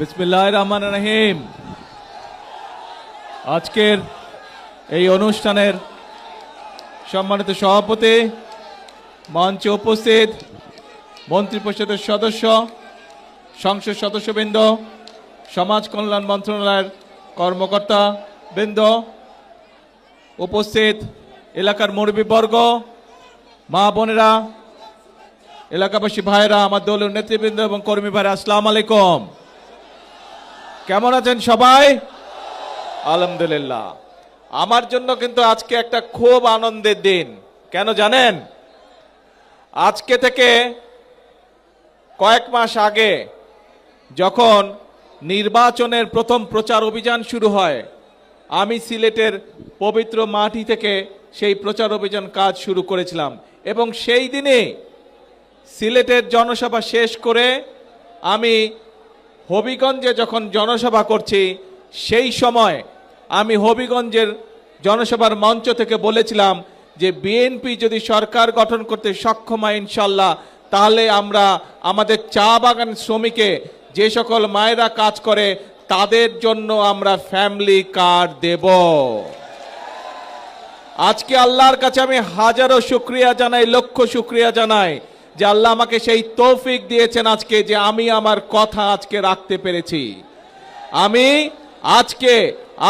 বিসমিল্লাহির রহমানির রহিম। আজকের এই অনুষ্ঠানের সম্মানিত সভাপতি, মঞ্চে উপস্থিত মন্ত্রিপরিষদের সদস্য, সংসদ সদস্যবৃন্দ, সমাজ কল্যাণ মন্ত্রণালয়ের কর্মকর্তা বৃন্দ, উপস্থিত এলাকার মুরব্বীবর্গ, মা বোনেরা, এলাকাবাসী ভাইরা, আমার দলীয় নেতৃবৃন্দ এবং কর্মী ভাইরা, আসসালামু আলাইকুম। কেমন আছেন সবাই? আলহামদুলিল্লাহ। আমার জন্য কিন্তু আজকে একটা খুব আনন্দের দিন। কেন জানেন? আজকে থেকে কয়েক মাস আগে যখন নির্বাচনের প্রথম প্রচার অভিযান শুরু হয়, আমি সিলেটের পবিত্র মাটি থেকে সেই প্রচার অভিযান কাজ শুরু করেছিলাম এবং সেই দিনে সিলেটের জনসভা শেষ করে আমি হবিগঞ্জে যখন জনসভা করছি, সেই সময় আমি হবিগঞ্জের জনসভার মঞ্চ থেকে বলেছিলাম যে বিএনপি যদি সরকার গঠন করতে সক্ষম হয় ইনশাল্লাহ, তাহলে আমরা আমাদের চা বাগান শ্রমিকে যে সকল মায়েরা কাজ করে তাদের জন্য আমরা ফ্যামিলি কার্ড দেব। আজকে আল্লাহর কাছে আমি হাজারো শুকরিয়া জানাই, লক্ষ শুকরিয়া জানাই যে আল্লাহ আমাকে সেই তৌফিক দিয়েছেন আজকে, যে আমি আমার কথা আজকে রাখতে পেরেছি। আমি আজকে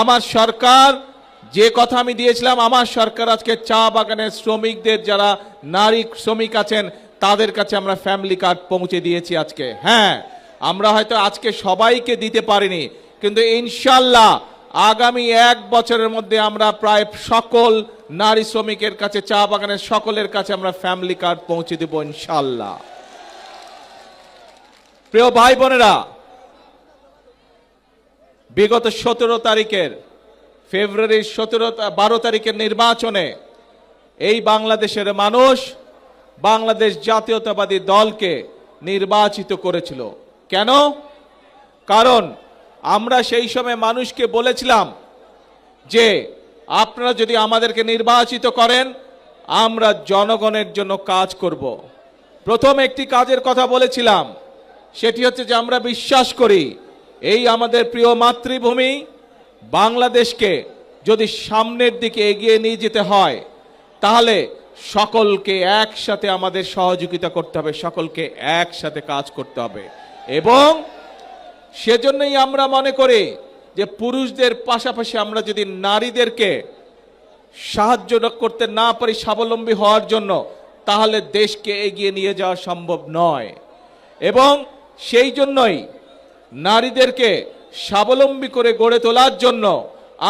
আমার সরকার যে কথা আমি দিয়েছিলাম, আমার সরকার আজকে চা বাগানের শ্রমিকদের, যারা নারী শ্রমিক আছেন, তাদের কাছে আমরা ফ্যামিলি কার্ড পৌঁছে দিয়েছি আজকে। হ্যাঁ, আমরা হয়তো আজকে সবাইকে দিতে পারিনি, কিন্তু ইনশাল্লাহ আগামী 1 বছরের মধ্যে আমরা প্রায় সকল নারী শ্রমিকের কাছে, চা বাগানের সকলের কাছে আমরা ফ্যামিলি কার্ড পৌঁছে দেব ইনশাল্লাহ। প্রিয় ভাই বোনেরা, বিগত 17 তারিখের, ফেব্রুয়ারির 12 তারিখের নির্বাচনে এই বাংলাদেশের মানুষ বাংলাদেশ জাতীয়তাবাদী দলকে নির্বাচিত করেছিল। কেন? কারণ আমরা সেই সময় মানুষকে বলেছিলাম যে আপনারা যদি আমাদেরকে নির্বাচিত করেন, আমরা জনগণের জন্য কাজ করব। প্রথম একটি কাজের কথা বলেছিলাম, সেটি হচ্ছে যে আমরা বিশ্বাস করি এই আমাদের প্রিয় মাতৃভূমি বাংলাদেশকে যদি সামনের দিকে এগিয়ে নিয়ে যেতে হয়, তাহলে সকলকে একসাথে আমাদের সহযোগিতা করতে হবে, সকলকে একসাথে কাজ করতে হবে। এবং সেজন্যই আমরা মনে করি যে পুরুষদের পাশাপাশি আমরা যদি নারীদেরকে সাহায্য করতে না পারি স্বাবলম্বী হওয়ার জন্য, তাহলে দেশকে এগিয়ে নিয়ে যাওয়া সম্ভব নয়। এবং সেই জন্যই নারীদেরকে স্বাবলম্বী করে গড়ে তোলার জন্য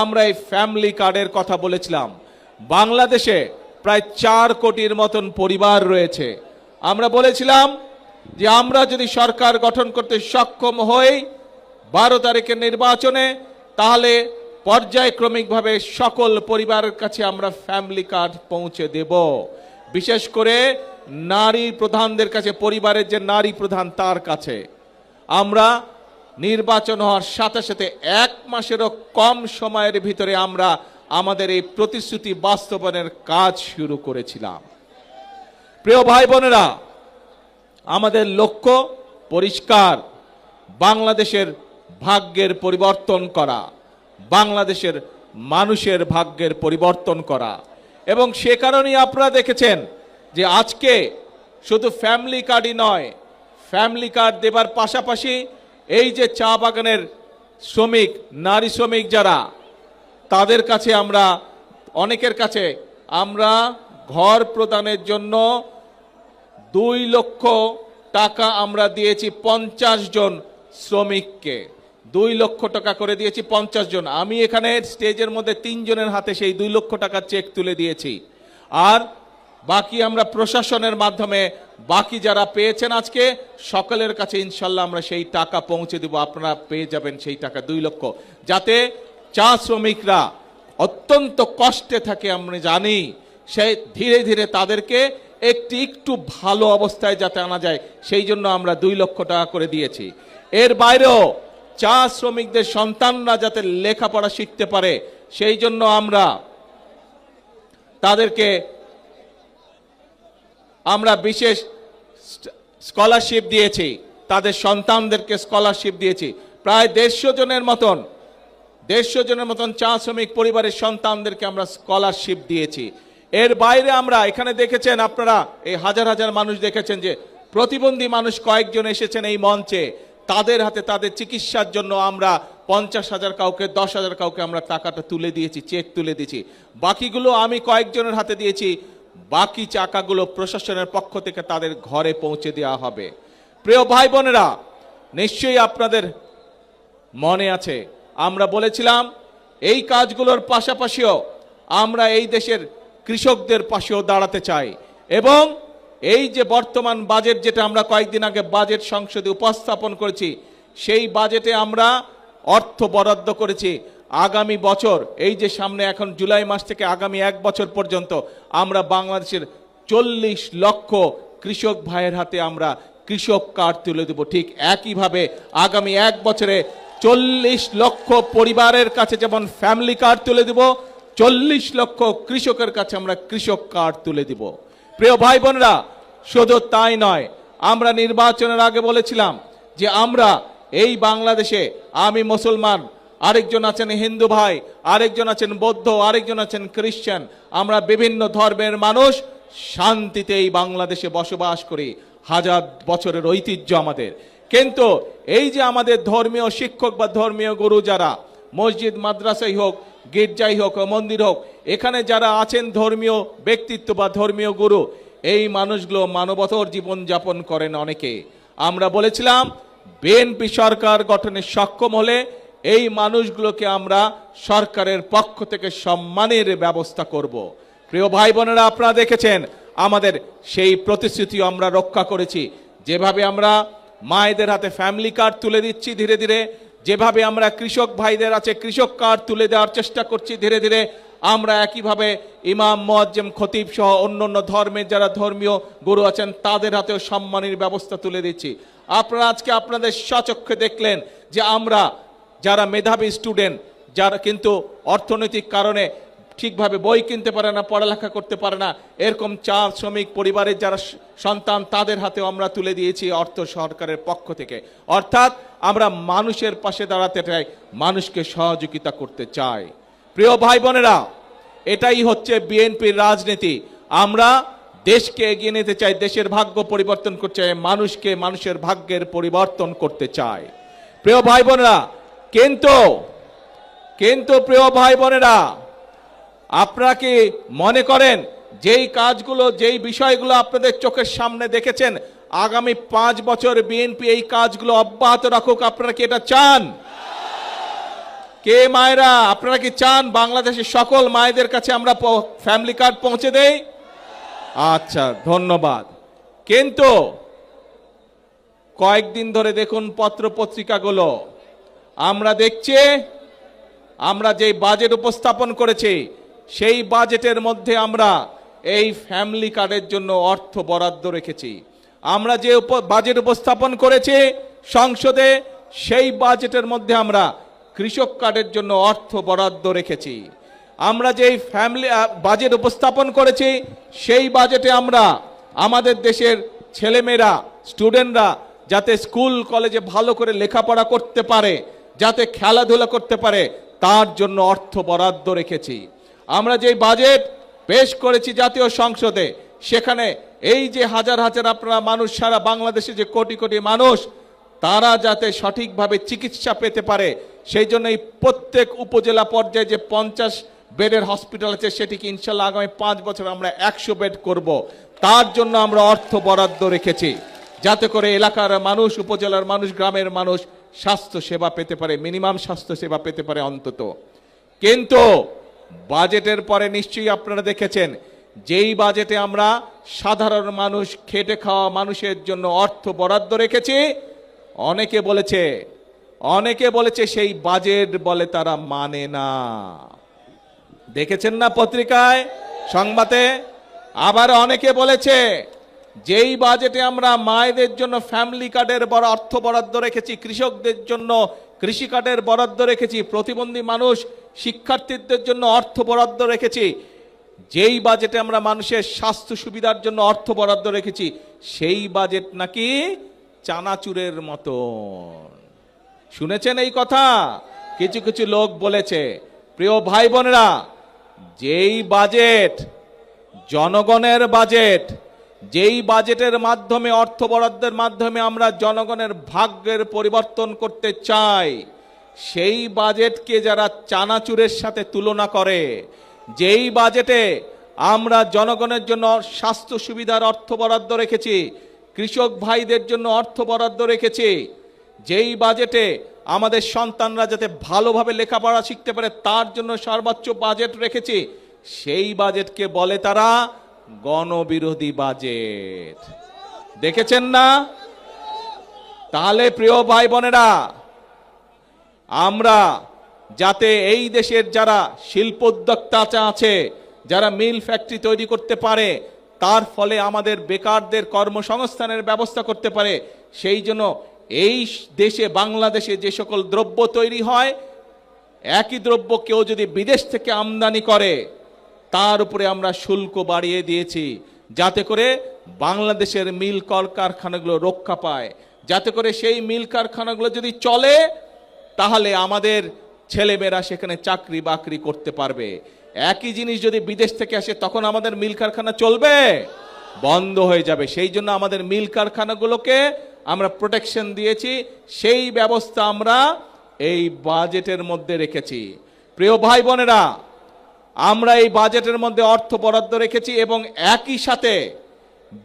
আমরা এই ফ্যামিলি কার্ডের কথা বলেছিলাম। বাংলাদেশে প্রায় 4 কোটির মতন পরিবার রয়েছে। আমরা বলেছিলাম যে আমরা যদি সরকার গঠন করতে সক্ষম হই 12 তারিখের নির্বাচনে, তাহলে পর্যায়ক্রমিকভাবে সকল পরিবারের কাছে আমরা ফ্যামিলি কার্ড পৌঁছে দেব। বিশেষ করে নারী প্রধানদের কাছে, পরিবারের যে নারী প্রধান তার কাছে। আমরা নির্বাচন হওয়ার সাথে সাথে 1 মাসেরও কম সময়ের ভিতরে আমরা আমাদের এই প্রতিশ্রুতি বাস্তবায়নের কাজ শুরু করেছিলাম। প্রিয় ভাই বোনেরা, আমাদের লক্ষ্য পরিষ্কার, বাংলাদেশের ভাগ্যের পরিবর্তন করা, বাংলাদেশের মানুষের ভাগ্যের পরিবর্তন করা। এবং সে কারণেই আপনারা দেখেছেন যে আজকে শুধু ফ্যামিলি কার্ডই নয়, ফ্যামিলি কার্ড দেবার পাশাপাশি এই যে চা বাগানের শ্রমিক, নারী শ্রমিক যারা, তাদের কাছে আমরা, অনেকের কাছে আমরা ঘর প্রদানের জন্য 2 লক্ষ টাকা আমরা দিয়েছি 50 জন শ্রমিককে। 2 লক্ষ টাকা করে দিয়েছি 50 জন। আমি এখানে স্টেজের মধ্যে 3 জনের হাতে সেই 2 লক্ষ টাকার চেক তুলে দিয়েছি। আর বাকি আমরা প্রশাসনের মাধ্যমে বাকি যারা পেয়েছেন আজকে সকলের কাছে ইনশাল্লাহ আমরা সেই টাকা পৌঁছে দেব। আপনারা পেয়ে যাবেন সেই টাকা 2 লক্ষ, যাতে চা শ্রমিকরা অত্যন্ত কষ্টে থাকে, আমরা জানি, সেই ধীরে ধীরে তাদেরকে একটু ভালো অবস্থায় যাতে আনা যায়, সেই জন্য আমরা 2 লক্ষ টাকা করে দিয়েছি। এর বাইরেও চা শ্রমিকদের সন্তানরা যাতে লেখাপড়া শিখতে পারে, সেই জন্য আমরা তাদেরকে বিশেষ স্কলারশিপ দিয়েছি, তাদের সন্তানদেরকে স্কলারশিপ দিয়েছি। প্রায় 150 জনের মতন চা শ্রমিক পরিবারের সন্তানদেরকে আমরা স্কলারশিপ দিয়েছি। এর বাইরে আমরা এখানে দেখেছেন, আপনারা এই হাজার হাজার মানুষ দেখেছেন যে প্রতিবন্ধী মানুষ কয়েকজন এসেছেন এই মঞ্চে, তাদের হাতে তাদের চিকিৎসার জন্য আমরা 50,000 কাউকে, 10,000 কাউকে আমরা টাকাটা তুলে দিয়েছি, চেক তুলে দিয়েছি। বাকিগুলো আমি কয়েকজনের হাতে দিয়েছি, বাকি টাকাগুলো প্রশাসনের পক্ষ থেকে তাদের ঘরে পৌঁছে দেওয়া হবে। প্রিয় ভাই বোনেরা, নিশ্চয়ই আপনাদের মনে আছে আমরা বলেছিলাম এই কাজগুলোর পাশাপাশিও আমরা এই দেশের কৃষকদের পাশেও দাঁড়াতে চাই, এবং এই যে বর্তমান বাজেট যেটা আমরা কয়েকদিন আগে বাজেট সংসদে উপস্থাপন করেছি, সেই বাজেটে আমরা অর্থ বরাদ্দ করেছি আগামী বছর, এই যে সামনে এখন জুলাই মাস থেকে আগামী 1 বছর পর্যন্ত আমরা বাংলাদেশের 40 লক্ষ কৃষক ভাইয়ের হাতে আমরা কৃষক কার্ড তুলে দেব। ঠিক একইভাবে আগামী 1 বছরে 40 লক্ষ পরিবারের কাছে যেমন ফ্যামিলি কার্ড তুলে দেব, 40 লক্ষ কৃষকের কাছে আমরা কৃষক কার্ড তুলে দিব। প্রিয় ভাই বোনেরা, শুধু তাই নয়, আমরা নির্বাচনের আগে বলেছিলাম যে আমরা এই বাংলাদেশে, আমি মুসলমান, আরেকজন আছেন হিন্দু ভাই, আরেকজন আছেন বৌদ্ধ, আরেকজন আছেন খ্রিস্টান, আমরা বিভিন্ন ধর্মের মানুষ শান্তিতে এই বাংলাদেশে বসবাস করি, হাজার বছরের ঐতিহ্য আমাদের। কিন্তু এই যে আমাদের ধর্মীয় শিক্ষক বা ধর্মীয় গুরু যারা, মসজিদ মাদ্রাসাই হোক, গির্জাই হোক, মন্দির হোক, এখানে যারা আছেন ধর্মীয় ব্যক্তিত্ব বা ধর্মীয় গুরু, এই মানুষগুলো মানবতর জীবন যাপন করেন অনেকে। আমরা বলেছিলাম বিএনপি সরকার গঠনে সক্ষম হলে এই মানুষগুলোকে আমরা সরকারের পক্ষ থেকে সম্মানের ব্যবস্থা করব। প্রিয় ভাই বোনেরা, আপনারা দেখেছেন আমাদের সেই প্রতিশ্রুতি আমরা রক্ষা করেছি। যেভাবে আমরা মায়েদের হাতে ফ্যামিলি কার্ড তুলে দিচ্ছি ধীরে ধীরে, যেভাবে আমরা কৃষক ভাইদের আছে কৃষক কার্ড তুলে দেওয়ার চেষ্টা করছি ধীরে ধীরে, আমরা একইভাবে ইমাম, মুয়াজ্জিম, খতিব সহ অন্যান্য ধর্মের যারা ধর্মীয় গুরু আছেন তাদের হাতেও সম্মানের ব্যবস্থা তুলে দিচ্ছি। আপনারা আজকে আপনাদের স্বচক্ষে দেখলেন যে আমরা যারা মেধাবী স্টুডেন্ট, যারা কিন্তু অর্থনৈতিক কারণে ঠিকভাবে বই কিনতে পারে না, পড়ালেখা করতে পারে না, এরকম চা শ্রমিক পরিবারের যারা সন্তান, তাদের হাতেও আমরা তুলে দিয়েছি অর্থ সরকারের পক্ষ থেকে। অর্থাৎ আমরা মানুষের পাশে দাঁড়াতে চাই, মানুষকে সহযোগিতা করতে চাই। প্রিয় ভাই বোনেরা, এটাই হচ্ছে বিএনপির রাজনীতি। আমরা দেশকে এগিয়ে নিতে চাই, দেশের ভাগ্য পরিবর্তন করতে চাই, মানুষকে মানুষের ভাগ্যের পরিবর্তন করতে চাই। প্রিয় ভাই বোনেরা, কিন্তু প্রিয় ভাই বোনেরা, আপনারা কি মনে করেন যেই কাজগুলো, যেই বিষয়গুলো আপনাদের চোখের সামনে দেখেছেন, আগামী 5 বছর বিএনপি এই কাজগুলো অব্যাহত রাখুক? আপনারা কি এটা চান? কে মায়েরা, আপনারা কি চান বাংলাদেশের সকল মায়েদের কাছে আমরা ফ্যামিলি কার্ড পৌঁছে দেই? আচ্ছা, ধন্যবাদ। কিন্তু কয়েকদিন ধরে দেখুন পত্র পত্রিকাগুলো, আমরা দেখছি আমরা যেই বাজেট উপস্থাপন করেছি সেই বাজেটের মধ্যে আমরা এই ফ্যামিলি কার্ডের জন্য অর্থ বরাদ্দ রেখেছি। আমরা যে বাজেট উপস্থাপন করেছি সংসদে, সেই বাজেটের মধ্যে আমরা কৃষক কার্ডের জন্য অর্থ বরাদ্দ রেখেছি। আমরা যেই ফ্যামিলি বাজেট উপস্থাপন করেছি সেই বাজেটে আমরা আমাদের দেশের ছেলেমেয়েরা, স্টুডেন্টরা যাতে স্কুল কলেজে ভালো করে লেখাপড়া করতে পারে, যাতে খেলাধুলা করতে পারে, তার জন্য অর্থ বরাদ্দ রেখেছি। আমরা যে বাজেট পেশ করেছি জাতীয় সংসদে, সেখানে এই যে হাজার হাজার আপনারা মানুষ, সারা বাংলাদেশে যে কোটি কোটি মানুষ, তারা যাতে সঠিকভাবে চিকিৎসা পেতে পারে, সেই জন্য এই প্রত্যেক উপজেলা পর্যায়ে যে 50 বেডের হসপিটাল আছে, সেটিকে ইনশাল্লাহ আগামী 5 বছর আমরা 100 বেড করব। তার জন্য আমরা অর্থ বরাদ্দ রেখেছি, যাতে করে এলাকার মানুষ, উপজেলার মানুষ, গ্রামের মানুষ স্বাস্থ্য সেবা পেতে পারে, মিনিমাম স্বাস্থ্য সেবা পেতে পারে অন্তত। কিন্তু বাজেটের পরে নিশ্চয়ই আপনারা দেখেছেন, যেই বাজেটে আমরা সাধারণ মানুষ, খেটে খাওয়া মানুষের জন্য অর্থ বরাদ্দ রেখেছি, অনেকে বলেছে সেই বাজেট বলে তারা মানে না। দেখেছেন না পত্রিকায়, সংবাদে? আবার অনেকে বলেছে যেই বাজেটে আমরা মায়েদের জন্য ফ্যামিলি কার্ডের বড় অর্থ বরাদ্দ রেখেছি, কৃষকদের জন্য কৃষি কার্ডের বরাদ্দ রেখেছি, প্রতিবন্ধী মানুষ, শিক্ষার্থীদের জন্য অর্থ বরাদ্দ রেখেছি, যেই বাজেটে আমরা মানুষের স্বাস্থ্য সুবিধার জন্য অর্থ বরাদ্দ রেখেছি, সেই বাজেট নাকি চানাচুরের মতন। শুনেছেন এই কথা? কিছু কিছু লোক বলেছে। প্রিয় ভাই বোনেরা, যেই বাজেট জনগণের বাজেট, যেই বাজেটের মাধ্যমে অর্থ বরাদ্দের মাধ্যমে আমরা জনগণের ভাগ্যের পরিবর্তন করতে চাই, সেই বাজেটকে যারা চানাচুরের সাথে তুলনা করে, যেই বাজেটে আমরা জনগণের জন্য স্বাস্থ্য সুবিধার অর্থ বরাদ্দ রেখেছি, কৃষক ভাইদের জন্য অর্থ বরাদ্দ রেখেছি, যেই বাজেটে আমাদের সন্তানরা যাতে ভালোভাবে লেখাপড়া শিখতে পারে তার জন্য সর্বোচ্চ বাজেট রেখেছি, সেই বাজেটকে বলে তারা গণবিরোধী বাজেট। দেখেছেন না? তাহলে প্রিয় ভাই বোনেরা, আমরা যাতে এই দেশের যারা শিল্পোদ্যোক্তা আছে, যারা মিল ফ্যাক্টরি তৈরি করতে পারে, তার ফলে আমাদের বেকারদের কর্মসংস্থানের ব্যবস্থা করতে পারে, সেই জন্য এই দেশে বাংলাদেশে যে সকল দ্রব্য তৈরি হয়, একই দ্রব্য কেউ যদি বিদেশ থেকে আমদানি করে তার উপরে আমরা শুল্ক বাড়িয়ে দিয়েছি, যাতে করে বাংলাদেশের মিল কলকারখানাগুলো রক্ষা পায়, যাতে করে সেই মিল কারখানাগুলো যদি চলে তাহলে আমাদের ছেলেমেয়েরা সেখানে চাকরি বাকরি করতে পারবে। একই জিনিস যদি বিদেশ থেকে আসে তখন আমাদের মিল কারখানা চলবে? বন্ধ হয়ে যাবে। সেই জন্য আমাদের মিল কারখানাগুলোকে আমরা প্রোটেকশন দিয়েছি, সেই ব্যবস্থা আমরা এই বাজেটের মধ্যে রেখেছি। প্রিয় ভাই বোনেরা, আমরা এই বাজেটের মধ্যে অর্থ বরাদ্দ রেখেছি এবং একই সাথে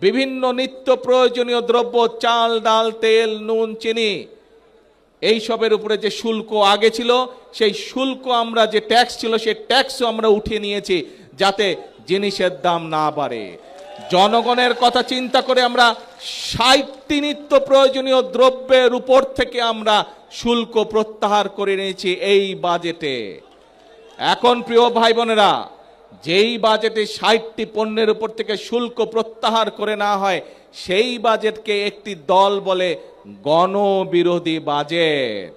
বিভিন্ন নিত্য প্রয়োজনীয় দ্রব্য, চাল, ডাল, তেল, নুন, চিনি, এই সবের উপরে যে শুল্ক আগে ছিল, সেই শুল্ক আমরা যে ট্যাক্স ছিল সেই ট্যাক্সও আমরা উঠিয়ে নিয়েছি, যাতে জিনিসের দাম না বাড়ে। জনগণের কথা চিন্তা করে আমরা ৬০টি নিত্য প্রয়োজনীয় দ্রব্যের উপর থেকে আমরা শুল্ক প্রত্যাহার করে নিয়েছি এই বাজেটে। এখন প্রিয় ভাই বোনেরা, যেই বাজেটে ৬০টি পণ্যের উপর থেকে শুল্ক প্রত্যাহার করে না হয়, সেই বাজেটকে একটি দল বলে গণবিরোধী বাজেট।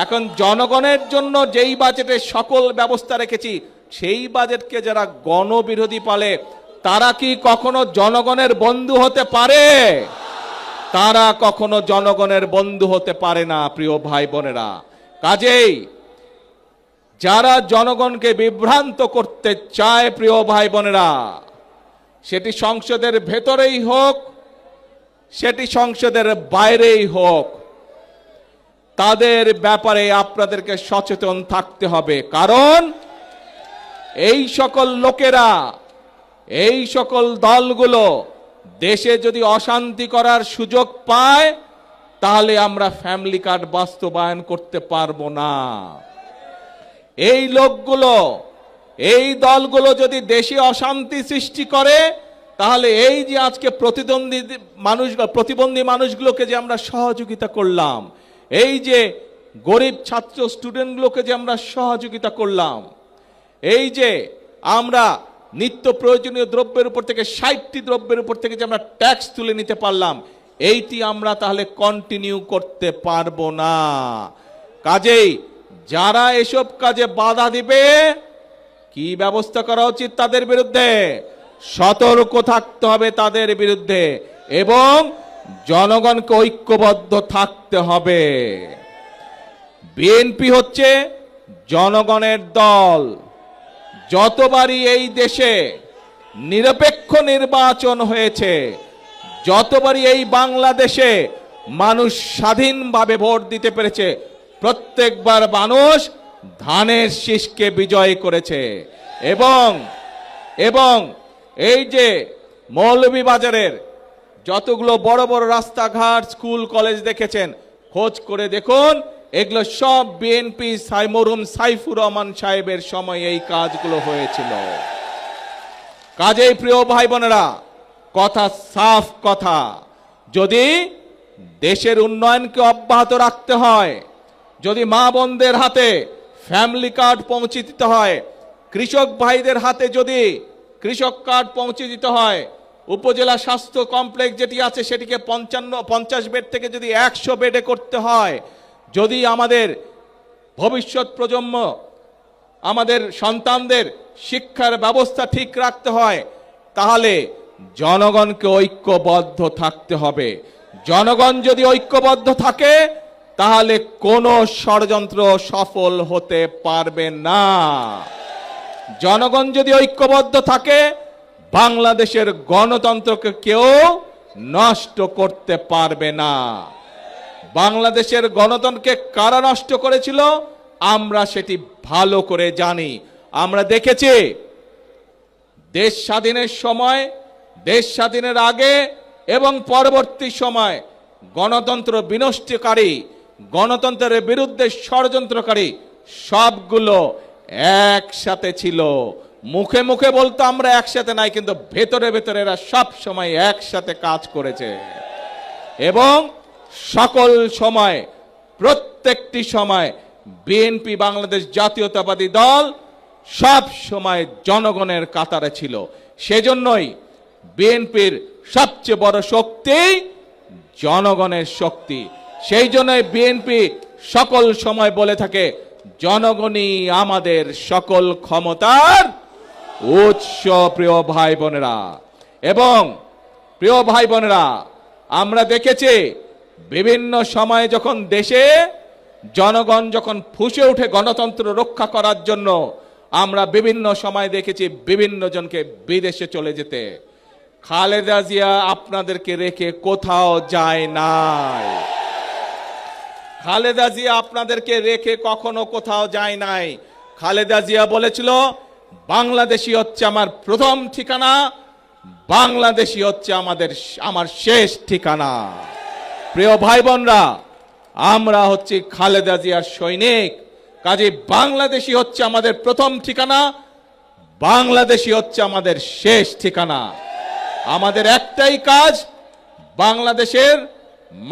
এখন জনগণের জন্য যেই বাজেটে সকল ব্যবস্থা রেখেছি, সেই বাজেটকে যারা গণবিরোধী বলে তারা কি কখনো জনগণের বন্ধু হতে পারে? তারা কখনো জনগণের বন্ধু হতে পারে না প্রিয় ভাই বোনেরা। কাজেই যারা জনগণকে বিভ্রান্ত করতে চায় প্রিয় ভাই বোনেরা, সেটি সংসদের ভেতরেই হোক, সেটি সংসদের বাইরেই হোক, তাদের ব্যাপারে আপনাদেরকে সচেতন থাকতে হবে। কারণ এই সকল লোকেরা, এই সকল দলগুলো দেশে যদি অশান্তি করার সুযোগ পায় তাহলে আমরা ফ্যামিলি কার্ড বাস্তবায়ন করতে পারবো না। এই লোকগুলো, এই দলগুলো যদি দেশে অশান্তি সৃষ্টি করে তাহলে এই যে আজকে প্রতিবন্ধী মানুষগুলোকে যে আমরা সহযোগিতা করলাম, এই যে গরিব ছাত্র স্টুডেন্টগুলোকে যে আমরা সহযোগিতা করলাম, এই যে আমরা নিত্য প্রয়োজনীয় দ্রব্যের উপর থেকে ৬০টি দ্রব্যের উপর থেকে যে আমরা ট্যাক্স তুলে নিতে পারলাম, এইটি আমরা তাহলে কন্টিনিউ করতে পারবো না। কাজেই যারা এসব কাজে বাধা দিবে, কি ব্যবস্থা করা উচিত তাদের বিরুদ্ধে? সতর্ক থাকতে হবে তাদের বিরুদ্ধে এবং জনগণকে ঐক্যবদ্ধ থাকতে হবে। বিএনপি হচ্ছে জনগণের দল। যতবারই এই দেশে নিরপেক্ষ নির্বাচন হয়েছে, যতবারই এই বাংলাদেশে মানুষ স্বাধীনভাবে ভোট দিতে পেরেছে, প্রত্যেকবার মানুষ ধানের শীষকে বিজয় করেছে। এবং এই যে মৌলভীবাজারের যতগুলো বড় বড় রাস্তাঘাট, স্কুল, কলেজ দেখেছেন, খোঁজ করে দেখুন, এগুলো সব বিএনপি মরহুম সাইফুর রহমান সাহেবের সময় এই কাজগুলো হয়েছিল। কাজেই প্রিয় ভাই বোনেরা, কথা সাফ কথা, যদি দেশের উন্নয়নকে অব্যাহত রাখতে হয়, যদি মা বোনদের হাতে ফ্যামিলি কার্ড পৌঁছে দিতে হয়, কৃষক ভাইদের হাতে যদি কৃষক কার্ড পৌঁছে দিতে হয়, উপজেলা স্বাস্থ্য কমপ্লেক্স যেটি আছে সেটিকে 50 বেড থেকে যদি 100 বেডে করতে হয়, যদি আমাদের ভবিষ্যৎ প্রজন্ম, আমাদের সন্তানদের শিক্ষার ব্যবস্থা ঠিক রাখতে হয়, তাহলে জনগণকে ঐক্যবদ্ধ থাকতে হবে। জনগণ যদি ঐক্যবদ্ধ থাকে তাহলে কোনো ষড়যন্ত্র সফল হতে পারবে না। জনগণ যদি ঐক্যবদ্ধ থাকে, বাংলাদেশের গণতন্ত্রকে কেউ নষ্ট করতে পারবে না। বাংলাদেশের গণতন্ত্রকে কারা নষ্ট করেছিল আমরা সেটি ভালো করে জানি। আমরা দেখেছি দেশ স্বাধীনের সময়, দেশ স্বাধীনের আগে এবং পরবর্তী সময় গণতন্ত্র বিনষ্টকারী, গণতন্ত্রের বিরুদ্ধে ষড়যন্ত্রকারী সবগুলো একসাথে ছিল। মুখে মুখে বলতো আমরা একসাথে নাই, কিন্তু ভেতরে ভেতরে এরা সব সময় একসাথে কাজ করেছে এবং সকল সময়, প্রত্যেকটি সময় বিএনপি বাংলাদেশ জাতীয়তাবাদী দল সব সময় জনগণের কাতারে ছিল। সেজন্যই বিএনপির সবচেয়ে বড় শক্তি জনগণের শক্তি। সেই জন্যই বিএনপি সকল সময় বলে থাকে জনগণই আমাদের সকল ক্ষমতার উৎস। প্রিয় ভাই বোনেরা এবং প্রিয় ভাই বোনেরা, আমরা দেখেছি বিভিন্ন সময় যখন দেশে জনগণ যখন ফুঁসে উঠে গণতন্ত্র রক্ষা করার জন্য, আমরা বিভিন্ন সময় দেখেছি বিভিন্ন জনকে বিদেশে চলে যেতে। খালেদা জিয়া আপনাদেরকে রেখে কোথাও যায় নাই। খালেদা জিয়া আপনাদেরকে রেখে কখনো কোথাও যায় নাই। খালেদা জিয়া বলেছিল বাংলাদেশী হচ্ছে আমার প্রথম ঠিকানা, বাংলাদেশী হচ্ছে আমার শেষ ঠিকানা। প্রিয় ভাই বোনরা, আমরা হচ্ছি খালেদা জিয়ার সৈনিক। কাজে বাংলাদেশী হচ্ছে আমাদের প্রথম ঠিকানা, বাংলাদেশী হচ্ছে আমাদের শেষ ঠিকানা। আমাদের একটাই কাজ, বাংলাদেশের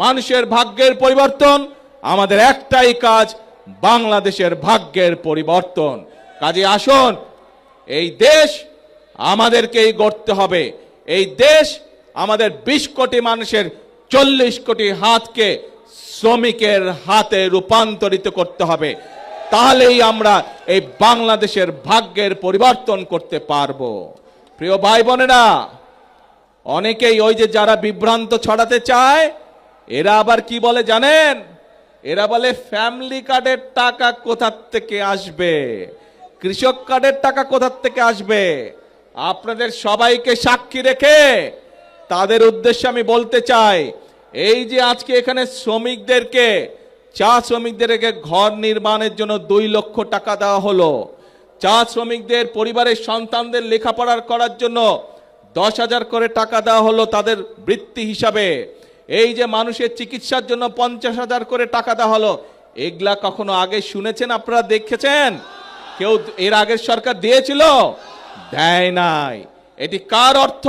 মানুষের ভাগ্যের পরিবর্তন। আমাদের একটাই কাজ, বাংলাদেশের ভাগ্যের পরিবর্তন। কাজে আসুন, এই দেশ আমাদেরকেই গড়তে হবে। এই দেশ আমাদের 20 কোটি মানুষের 40 কোটি হাতকে শ্রমিকের হাতে রূপান্তরিত করতে হবে। তাহলেই আমরা এই বাংলাদেশের ভাগ্যের পরিবর্তন করতে পারবো। প্রিয় ভাই বোনেরা, অনেকেই ওই যে যারা বিভ্রান্ত ছড়াতে চায়, এরা আবার কি বলে জানেন? এরা বলে ফ্যামিলি কার্ডের টাকা কোথা থেকে আসবে, কৃষক কার্ডের টাকা কোথা থেকে আসবে। আপনাদের সবাইকে সাক্ষী রেখে তাদের উদ্দেশ্যে আমি বলতে চাই, এই যে আজকে এখানে শ্রমিকদেরকে, চা শ্রমিকদেরকে ঘর নির্মাণের জন্য 2 লক্ষ টাকা দেওয়া হলো। চা শ্রমিকদের পরিবারের সন্তানদের লেখাপড়া করার জন্য 10,000 করে টাকা দেওয়া হলো তাদের বৃত্তি হিসাবে। এই যে মানুষের চিকিৎসার জন্য 50,000 করে টাকা দেওয়া হলো। এগুলা কখনো আগে শুনেছেন? আপনারা দেখেছেন? কেউ এর আগের সরকার দিয়েছিল? দেয় নাই। এটি কার অর্থ?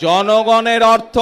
জনগণের অর্থ।